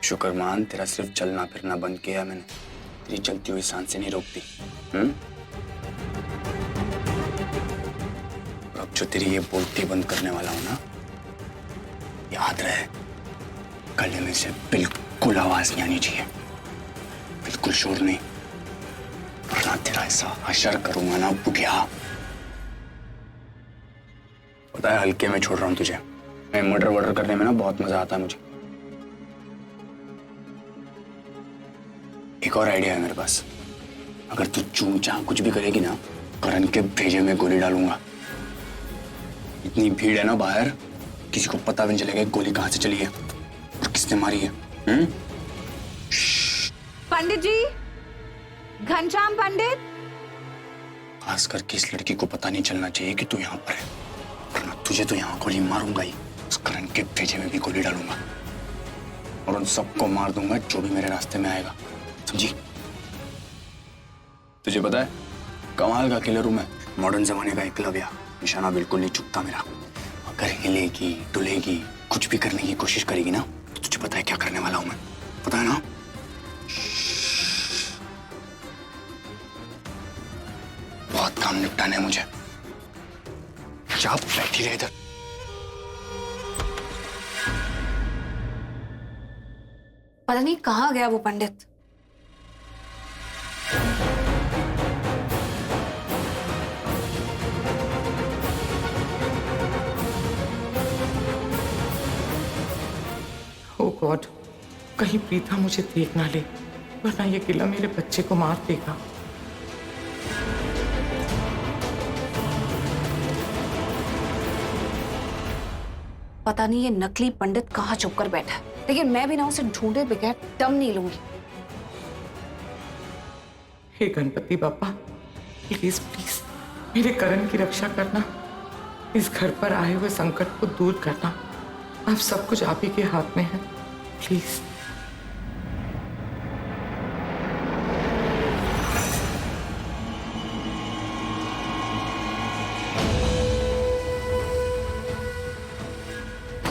शुक्र मान, तेरा सिर्फ चलना फिरना बंद किया मैंने, तेरी चलती हुई सांसें नहीं रोकती। और अब जो तेरी ये बोलती बंद करने वाला हूं ना, याद रहे गले में से बिल्कुल आवाज नहीं आनी चाहिए, बिल्कुल शोर नहीं, वरना तेरा ऐसा हशर करूंगा ना बुढ़िया। पता है हल्के में छोड़ रहा हूं तुझे, मैं मर्डर वर्डर करने में ना बहुत मजा आता है मुझे। एक और आइडिया है मेरे पास, अगर तू चूं चां कुछ भी करेगी ना, करण के भेजे में गोली डालूंगा। इतनी भीड़ है ना बाहर, किसी को पता भी नहीं चलेगा गोली कहां से चली है और किसने मारी है। पंडित जी, घनश्याम पंडित। खास करके इस लड़की को पता नहीं चलना चाहिए कि तू यहाँ पर है, वरना तुझे तो यहाँ गोली मारूंगा ही, उस करण के भेजे में भी गोली डालूंगा और उन सबको मार दूंगा जो भी मेरे रास्ते में आएगा, समझी? तुझे पता है कमाल का किलर हूं मैं, मॉडर्न जमाने का एकलव्य, निशाना बिल्कुल नहीं चुकता मेरा। अगर हिलेगी डुलेगी कुछ भी करने की कोशिश करेगी ना, तो तुझे पता है क्या करने वाला हूं मैं, पता है ना? बहुत काम निपटाने हैं मुझे, जा बैठी रहे इधर। पता नहीं कहाँ गया वो पंडित। ओ गॉड, कहीं प्रीता मुझे देख ना ले, वरना ये किला मेरे बच्चे को मार देगा। पता नहीं ये नकली पंडित कहाँ छुप कर बैठा है, लेकिन मैं भी ना उसे ढूंढे बगैर दम नहीं लूंगी। हे गणपति बापा, प्लीज प्लीज मेरे करण की रक्षा करना, इस घर पर आए हुए संकट को दूर करना। अब सब कुछ आप ही के हाथ में है, प्लीज।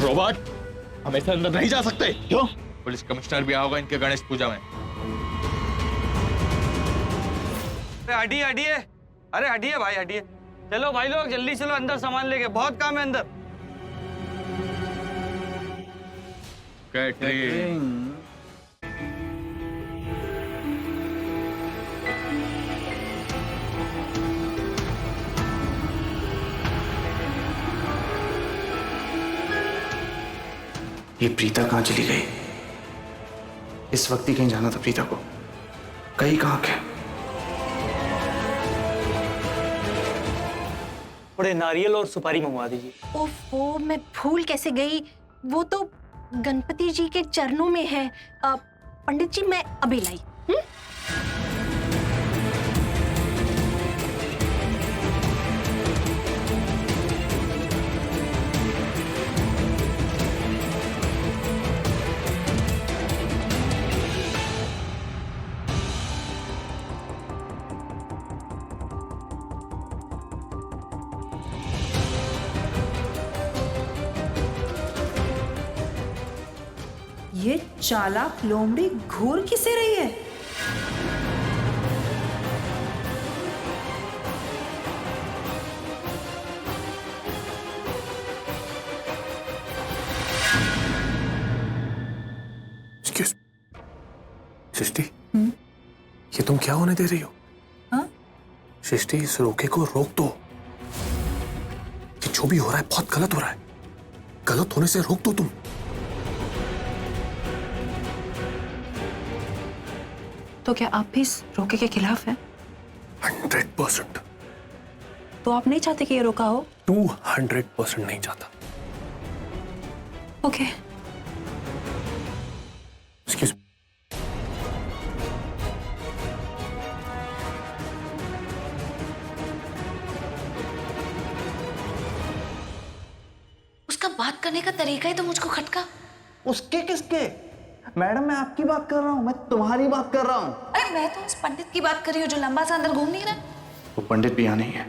रॉबर्ट, हम ऐसे अंदर नहीं जा सकते। क्यों? पुलिस कमिश्नर भी आओगे इनके गणेश पूजा में। हटिए हटिए, अरे हटिए भाई हटिए। चलो भाई लोग जल्दी चलो अंदर, सामान लेके बहुत काम है अंदर। कैटरिंग। ये प्रीता कहाँ चली गई? इस वक्त ही कहीं जाना था प्रीता को, कहीं कहाँ क्या? थोड़े नारियल और सुपारी मंगवा दीजिए। ओफो, मैं भूल कैसे गई, वो तो गणपति जी के चरणों में है। पंडित जी मैं अभी लाई। ये चालाक लोमड़ी घूर किसे रही है? सृष्टि, ये तुम क्या होने दे रही हो? हाँ? सृष्टि, इस रोके को रोक दो। ये जो भी हो रहा है बहुत गलत हो रहा है, गलत होने से रोक दो तुम। तो क्या आप भी इस रोके के खिलाफ हैं? 100%। तो आप नहीं चाहते कि ये रोका हो? 200% नहीं चाहता। ओके। एक्सक्यूज। उसका बात करने का तरीका ही तो मुझको खटका। उसके किसके? मैडम मैं आपकी बात कर रहा हूँ, मैं तुम्हारी बात कर रहा हूँ। अरे मैं तो उस पंडित की बात कर रही हूँ जो लंबा सा अंदर घूम नहीं रहा। वो पंडित भी यहाँ नहीं है,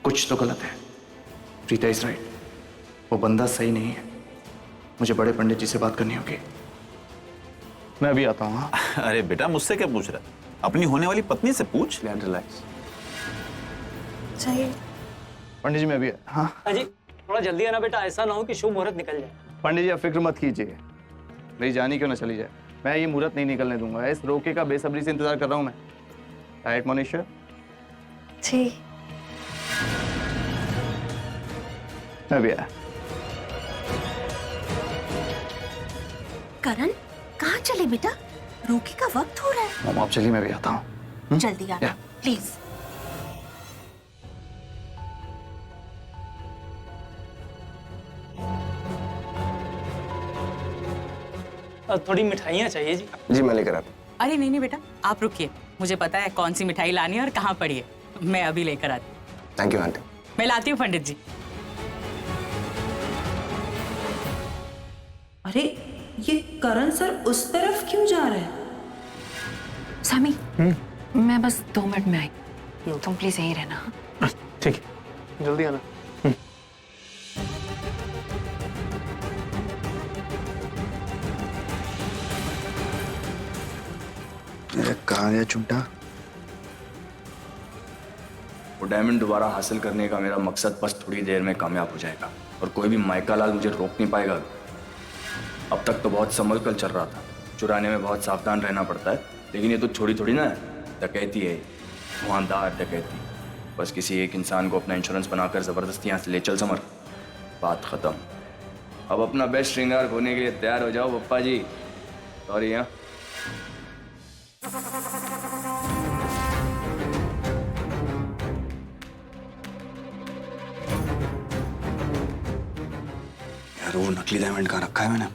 कुछ तो गलत है। प्रीता इज राइट, वो बंदा सही नहीं है। मुझे बड़े पंडित जी से बात करनी होगी। मैं अभी आता हूँ। हाँ अरे बेटा मुझसे क्या पूछ रहा है? अपनी होने वाली पत्नी से पूछ। रिलैक्स। चाहिए। पंडित जी मैं अभी हाँ जी थोड़ा जल्दी आना बेटा, ऐसा ना हो कि शुभ मुहूर्त निकल जाए। पंडित जी आप फिक्र मत कीजिए, मेरी जानी क्यों ना चली जाए, मैं ये मुहूर्त नहीं निकलने दूंगा। इस रोके का बेसब्री से इंतजार कर रहा हूँ मैं। राइट मोनिशा? जी। मैं भी आया। करण कहाँ चले बेटा? रोके का वक्त हो रहा है। मम आप चलिए, मैं भी आता हूँ। जल्दी आना या। प्लीज। थोड़ी मिठाइयाँ चाहिए जी। जी मैं लेकर आता हूँ। अरे नहीं नहीं बेटा, आप रुकिए, मुझे पता है कौन सी मिठाई लानी है और कहाँ पड़ी है। मैं अभी लेकर आती हूँ। Thank you aunty. मैं लाती हूँ पंडित जी। अरे ये करण सर उस तरफ क्यों जा रहे हैं? सामी, मैं बस 2 मिनट में आई, तुम प्लीज यहीं रहना। ठीक है, जल्दी आना। कहाँ गया चुंटा? वो डायमंड दोबारा हासिल करने का मेरा मकसद बस थोड़ी देर में कामयाब हो जाएगा और कोई भी माइका लाल मुझे रोक नहीं पाएगा। अब तक तो बहुत संभल कर चल रहा था, चुराने में बहुत सावधान रहना पड़ता है, लेकिन ये तो छोड़ी थोड़ी ना डकैती है, धुआंधार डकैती। बस किसी एक इंसान को अपना इंश्योरेंस बनाकर जबरदस्ती यहाँ से ले चल समर, बात खत्म। अब अपना बेस्ट श्रृंगार खोने के लिए तैयार हो जाओ पप्पा जी। सॉरी यहाँ यार, वो नकली डायमंड कहाँ रखा है मैंने?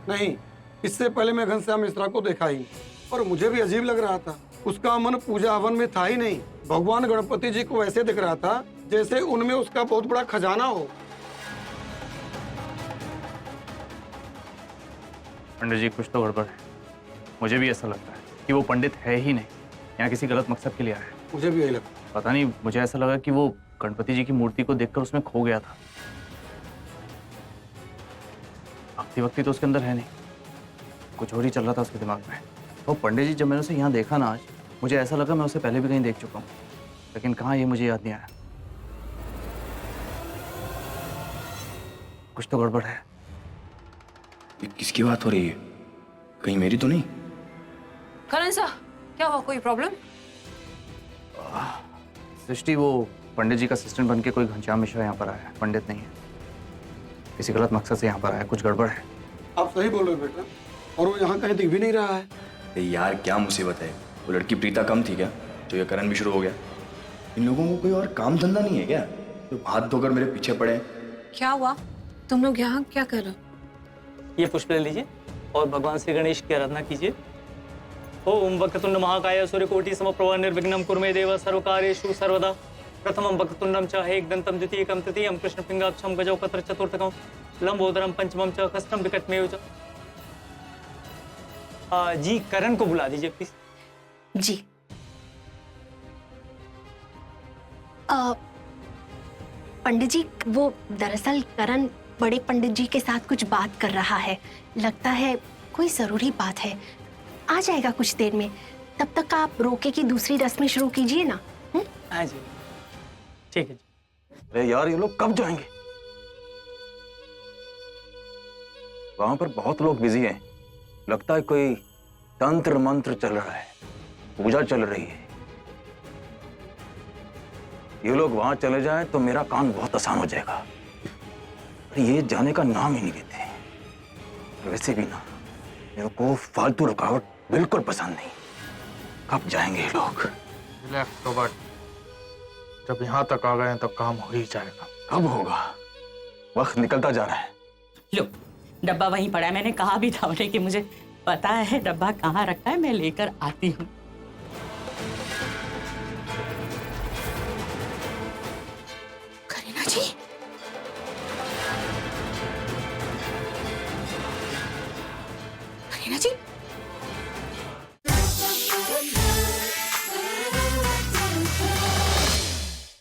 नहीं, इससे पहले मैं घनश्याम मिश्रा को देखा ही और मुझे भी अजीब लग रहा था। उसका मन पूजा हवन में था ही नहीं। भगवान गणपति जी को ऐसे दिख रहा था जैसे उनमें उसका बहुत बड़ा खजाना हो। पंडित जी कुछ तो गड़बड़ है, मुझे भी ऐसा लगता है कि वो पंडित है ही नहीं, यहाँ किसी गलत मकसद के लिए आया है। मुझे भी यही लगता। पता नहीं, मुझे ऐसा लगा कि वो गणपति जी की मूर्ति को देखकर उसमें खो गया था। भक्ति वक्ति तो उसके अंदर है नहीं, कुछ और ही चल रहा था उसके दिमाग में। वो पंडित जी जब मैंने उसे यहाँ देखा ना आज, मुझे ऐसा लगा मैं उसे पहले भी कहीं देख चुका हूँ, लेकिन कहाँ ये मुझे याद नहीं आया। कुछ तो गड़बड़ है। ये किसकी बात हो रही है? कहीं मेरी तो नहीं? करण सर, क्या हुआ? कोई प्रॉब्लम? सृष्टि, वो पंडित जी का असिस्टेंट बन के कोई घनश्याम मिश्रा यहाँ पर आया है, पंडित नहीं है, किसी गलत मकसद से यहाँ पर आया है, कुछ गड़बड़ है। आप सही बोल रहे हो बेटा, और वो यहाँ कहीं दिख भी नहीं रहा है। यार क्या मुसीबत है? वो लड़की प्रीता कम थी क्या जो ये करण भी शुरू हो गया? इन लोगों को कोई और काम धंधा नहीं है क्या तो हाथ धोकर मेरे पीछे पड़े? क्या हुआ? तुम लोग यहाँ क्या कर रहे हो? ये पुष्प ले लीजिए और भगवान श्री गणेश की आराधना कीजिए। ओम वक्रतुंड महाकाय सूर्यकोटि समप्रभा निर्विघ्नं कुरु मे देव सर्वकार्येषु सर्वदा। प्रथमं वक्रतुंडं च एकदन्तं द्वितीयकं तृतीयं कृष्णपिंगाक्षं गजौकत्र चतुर्थकं लंबोदरं पंचमं च खष्टं विकटमेव च। जी करण को बुला दीजिए प्लीज। जी। पंडित जी, वो दरअसल करण बड़े पंडित जी के साथ कुछ बात कर रहा है, लगता है कोई जरूरी बात है। आ जाएगा कुछ देर में, तब तक आप रोके की दूसरी रस्में शुरू कीजिए ना। हाँ जी ठीक है जी। अरे यार ये लोग कब जाएंगे? वहां पर बहुत लोग बिजी हैं, लगता है कोई तंत्र मंत्र चल रहा है, पूजा चल रही है। ये लोग वहां चले जाएं तो मेरा काम बहुत आसान हो जाएगा। ये जाने का नाम ही नहीं लेते। वैसे भी ना, मेरे को फालतू रुकावट बिल्कुल पसंद नहीं। कब जाएंगे ये लोग? रिलैक्स तो, बट जब यहाँ तक आ गए हैं तो काम हो ही जाएगा। कब होगा? वक्त निकलता जा रहा है। लो, डब्बा वहीं पड़ा है, मैंने कहा भी था उन्हें कि मुझे पता है डब्बा कहाँ रखा है, मैं लेकर आती हूँ। करीना जी, करीना जी,